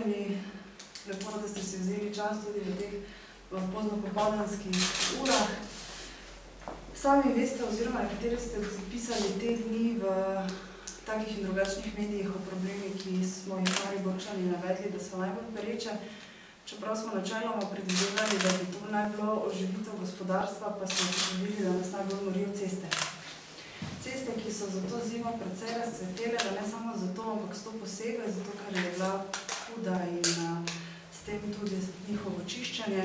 pozdravljeni. Lepo, da ste si vzeli čas tudi v teh poznopopoldanskih urah. Sami veste, oziroma nekateri ste zapisali te dni v takih in drugačnih medijih o problemih, ki smo jih Mariborčani navedli, da so najbolj pereče. Čeprav smo načeloma predvidevali, da bi to naj bilo oživitev gospodarstva, pa smo ugotovili, da nas najbolj morijo ceste. Ceste, ki so za to zimo precej razcvetele, da ne samo zato, ampak s to posebej, zato ker je bila huda in s tem tudi njihovo čiščenje.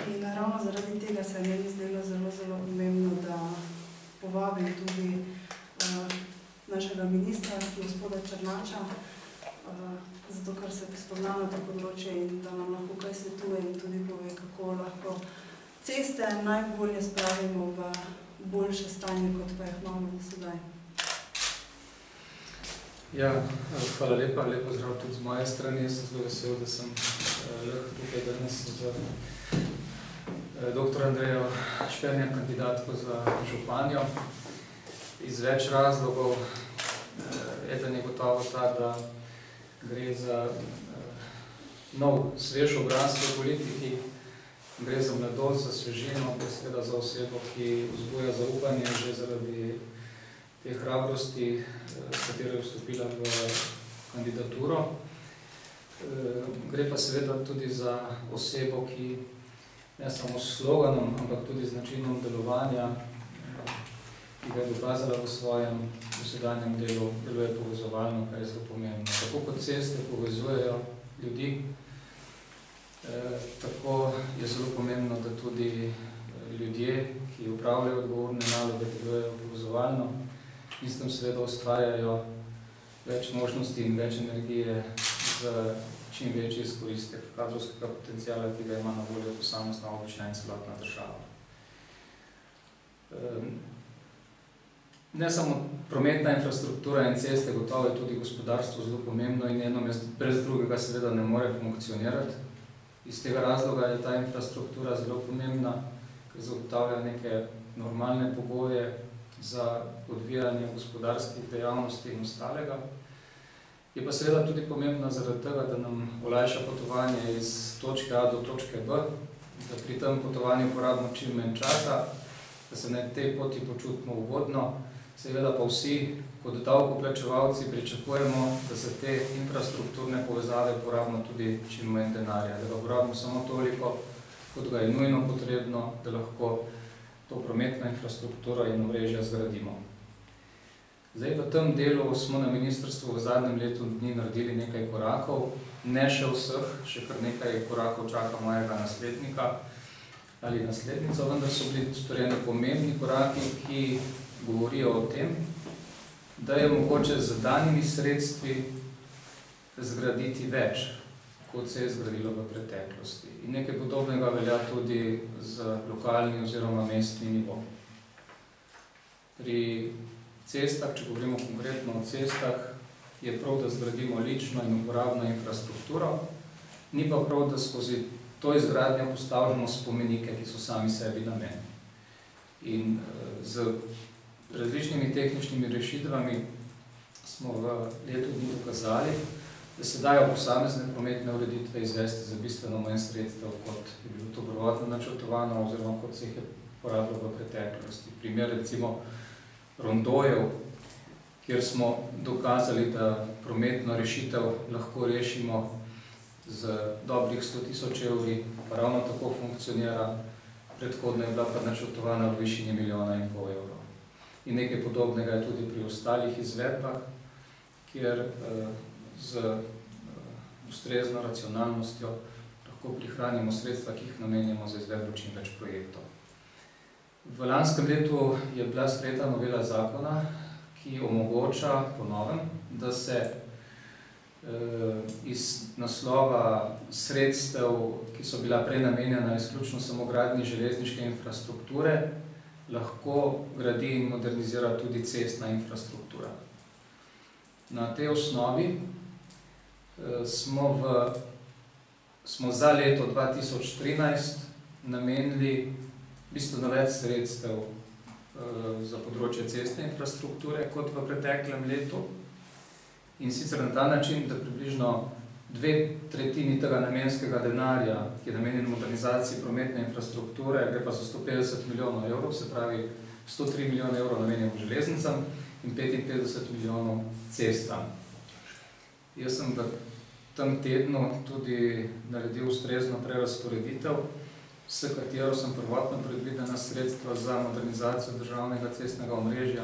In ravno zaradi tega se je meni zdelo zelo pomembno, da povabim tudi našega ministra, gospoda Černača, zato ker se spozna na to področje in da nam lahko kaj svetuje in tudi pove, kako lahko ceste najbolje spravimo v boljše stanje, kot pa jih imamo sedaj. Ja, hvala lepa, lepo zdrav tudi z moje strani. Sem zelo vesel, da sem lahko tukaj danes z dr. Andrejo Špernja, kandidatko za županjo. Iz več razlogov. Eden je gotovo ta, da gre za nov, svež obraz v politiki, gre za mladost, za svežino, seveda za osebo, ki vzbuja zaupanje že zaradi te hrabrosti, s katero je vstopila v kandidaturo. Gre pa seveda tudi za osebo, ki ne samo s sloganom, ampak tudi z načinom delovanja, ki ga je dokazala v svojem dosedanjem delu, deluje povezovalno, kar je zelo pomembno. Tako kot ceste povezujejo ljudi, tako je zelo pomembno, da tudi ljudje, ki upravljajo odgovorne naloge, delujejo povezovalno in s tem seveda ustvarjajo več možnosti in več energije za čim večji izkoristek kadrovskega potenciala, ki ga ima na voljo posamezna občina in celotna država. Ne samo prometna infrastruktura in ceste, gotovo je tudi gospodarstvo zelo pomembno in eno brez drugega seveda ne more funkcionirati. Iz tega razloga je ta infrastruktura zelo pomembna, ker zagotavlja neke normalne pogoje za odvijanje gospodarskih dejavnosti in ostalega. Je pa seveda tudi pomembna zaradi tega, da nam olajša potovanje iz točke A do točke B, da pri tem potovanju porabimo čim manj časa, da se na tej poti počutimo ugodno. Seveda pa vsi, kot davkoplačevalci, pričakujemo, da se te infrastrukturne povezave porabimo tudi čim manj denarja, da ga porabimo samo toliko, kot ga je nujno potrebno, da lahko to prometno infrastrukturo in omrežja zgradimo. Zdaj, v tem delu smo na ministrstvu v zadnjem letu dni naredili nekaj korakov, ne še vseh, še kar nekaj korakov čaka mojega naslednika ali naslednico, vendar so bili storjeni pomembni koraki, ki govorijo o tem, da je mogoče z danimi sredstvi zgraditi več, kot se je zgradilo v preteklosti. In nekaj podobnega velja tudi z lokalni oziroma mestni nivo. Pri cestah, če govorimo konkretno o cestah, je prav, da zgradimo lično in uporabno infrastrukturo, ni pa prav, da skozi to izgradnjo postavljamo spomenike, ki so sami sebi namen. In z različnimi tehničnimi rešitvami smo v letu dni dokazali, da se dajo posamezne prometne ureditve izvesti za bistveno manj sredstev, kot je bilo to prvotno načrtovano oziroma kot se jih je porabilo v preteklosti. Primer recimo rondojev, kjer smo dokazali, da prometno rešitev lahko rešimo z dobrih 100.000 evri, pa ravno tako funkcionira, predhodno je bila pa načrtovana v višini 1,5 milijona evrov. In nekaj podobnega je tudi pri ostalih izvedbah, kjer z ustrezno racionalnostjo lahko prihranimo sredstva, ki jih namenjamo za izvedbo čim več projektov. V lanskem letu je bila sprejeta novela zakona, ki omogoča po novem, da se iz naslova sredstev, ki so bila prej namenjena izključno samo gradnji železniške infrastrukture, lahko gradi in modernizira tudi cestna infrastruktura. Na tej osnovi smo za leto 2013 namenili bistveno več sredstev za področje cestne infrastrukture kot v preteklem letu in sicer na ta način, da približno 2/3 tega namenskega denarja, ki je namenjen modernizaciji prometne infrastrukture, gre pa za 150 milijonov evrov, se pravi 103 milijone evrov namenjamo železnicam in 55 milijonov cestam. Jaz sem v tem tednu tudi naredil ustrezno prerazporeditev, s katero sem prvotno predvidena sredstva za modernizacijo državnega cestnega omrežja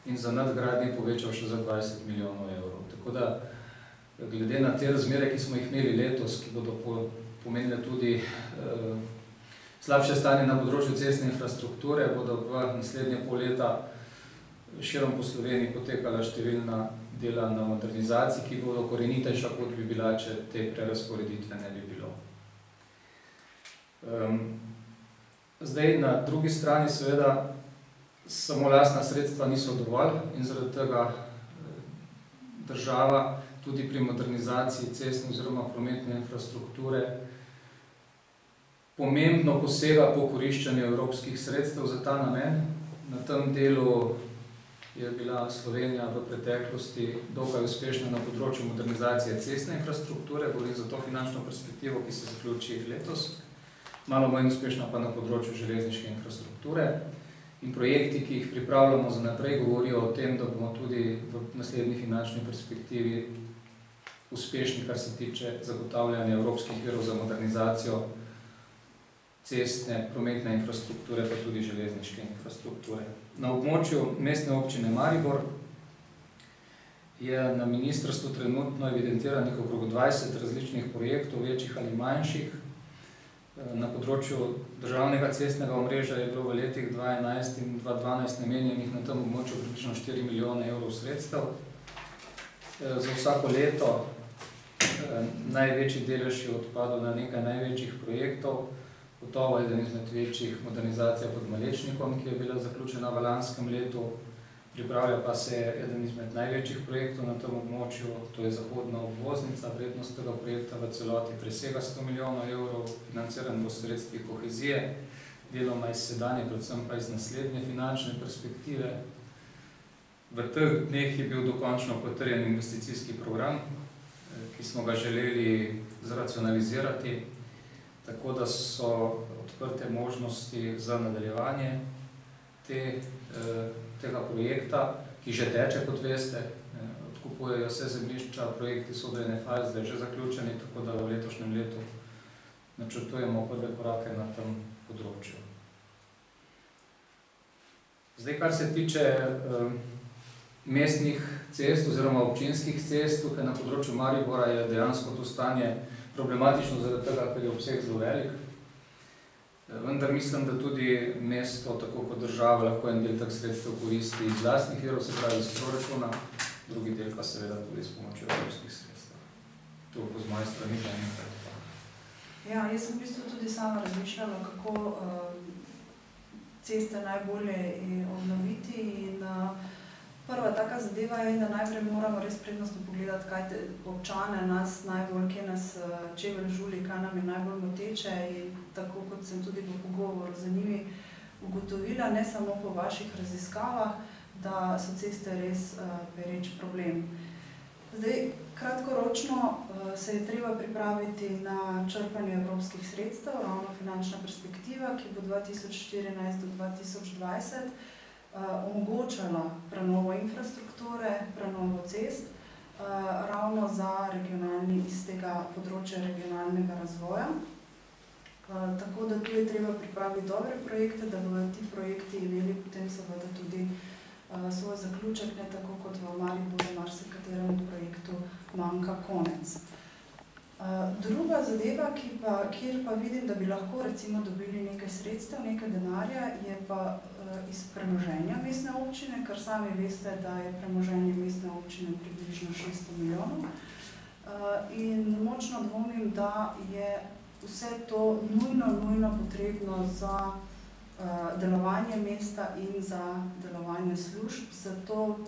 in za nadgradnje povečal še za 20 milijonov evrov. Tako da, glede na te razmere, ki smo jih imeli letos, ki bodo pomenile tudi slabše stanje na področju cestne infrastrukture, bodo v naslednje pol leta širom po Sloveniji potekala številna dela na modernizaciji, ki bodo korenitejša, kot bi bila, če te prerazporeditve ne bi bilo. Zdaj, na drugi strani seveda samo lastna sredstva niso dovolj in zaradi tega država tudi pri modernizaciji cestne oziroma prometne infrastrukture pomembno posega po koriščanju evropskih sredstev za ta namen. Na tem delu je bila Slovenija v preteklosti dokaj uspešna na področju modernizacije cestne infrastrukture, govorim za to finančno perspektivo, ki se zaključi letos, malo manj uspešna pa na področju železniške infrastrukture. In projekti, ki jih pripravljamo za naprej, govorijo o tem, da bomo tudi v naslednji finančni perspektivi uspešni, kar se tiče zagotavljanja evropskih virov za modernizacijo cestne, prometne infrastrukture, pa tudi železniške infrastrukture. Na območju mestne občine Maribor je na ministrstvu trenutno evidentiranih okrog 20 različnih projektov, večjih ali manjših. Na področju državnega cestnega omrežja je bilo v letih 2011 in 2012 namenjenih na tem območju približno 4 milijone evrov sredstev. Za vsako leto največji delež je odpadel na nekaj največjih projektov. Gotovo eden izmed večjih modernizacija pod Malečnikom, ki je bila zaključena v lanskem letu. Pripravlja pa se eden izmed največjih projektov na tem območju, to je zahodna obvoznica. Vrednost tega projekta v celoti presega 100 milijonov evrov, financiran bo sredstvi kohezije, deloma iz sedanje, predvsem pa iz naslednje finančne perspektive. V teh dneh je bil dokončno potrjen investicijski program, ki smo ga želeli zracionalizirati, tako da so odprte možnosti za nadaljevanje tega projekta, ki že teče, kot veste, odkupujejo vse zemljišča, projekti so v ene fazi, zdaj že zaključeni, tako da v letošnjem letu načrtujemo prve korake na tem področju. Zdaj, kar se tiče mestnih cest oziroma občinskih cest, tukaj na področju Maribora je dejansko to stanje problematično zaradi tega, ker je obseg zelo velik. Vendar mislim, da tudi mesto, tako kot država, lahko en del teh sredstev koristi iz lastnih virov, se pravi iz proračuna, drugi del pa seveda tudi s pomočjo evropskih sredstev. To bo z moje strani že nekaj. Ja, jaz sem v bistvu tudi sama razmišljala, kako ceste najbolje obnoviti in prva taka zadeva je, da najprej moramo res prednostno pogledati, kaj občane nas najbolj, kje nas čevelj žuli, kaj nam je najbolj moteče in tako kot sem tudi v pogovoru z njimi ugotovila, ne samo po vaših raziskavah, da so ceste res pereč problem. Zdaj, kratkoročno se je treba pripraviti na črpanje evropskih sredstev, ravno finančna perspektiva, ki bo 2014 do 2020 omogočala prenovo infrastrukture, prenovo cest, ravno za iz tega področja regionalnega razvoja. Tako da tu je treba pripraviti dobre projekte, da bodo ti projekti imeli potem seveda tudi svoj zaključek, ne tako kot v Mariboru, marsikaterem projektu manjka konec. Druga zadeva, kjer pa vidim, da bi lahko recimo dobili nekaj sredstev, nekaj denarja, je pa iz premoženja mestne občine, ker sami veste, da je premoženje mestne občine približno 600 milijonov. In močno dvomim, da je vse to nujno potrebno za delovanje mesta in za delovanje služb. Zato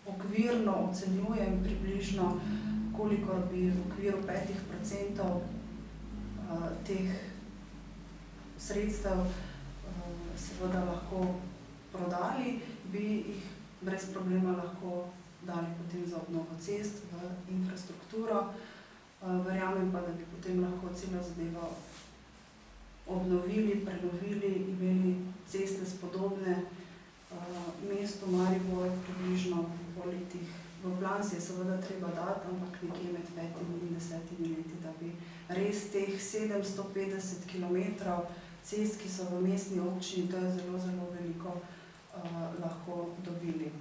okvirno ocenjujem približno, koliko bi v okviru 5% teh sredstev seveda lahko prodali, bi jih brez problema lahko dali potem za obnovo cest v infrastrukturo. Verjamem pa, da bi potem lahko celo zadevo obnovili, prenovili, imeli ceste spodobne mestu Maribor približno po letih. V plan si je seveda treba dati, ampak nekje med 5 in 10 leti, da bi res teh 750 kilometrov cest, ki so v mestni občini, to je zelo, zelo veliko, lahko dobili.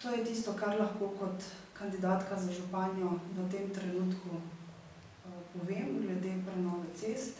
To je tisto, kar lahko kot kandidatka za županjo v tem trenutku povem glede prenove cest.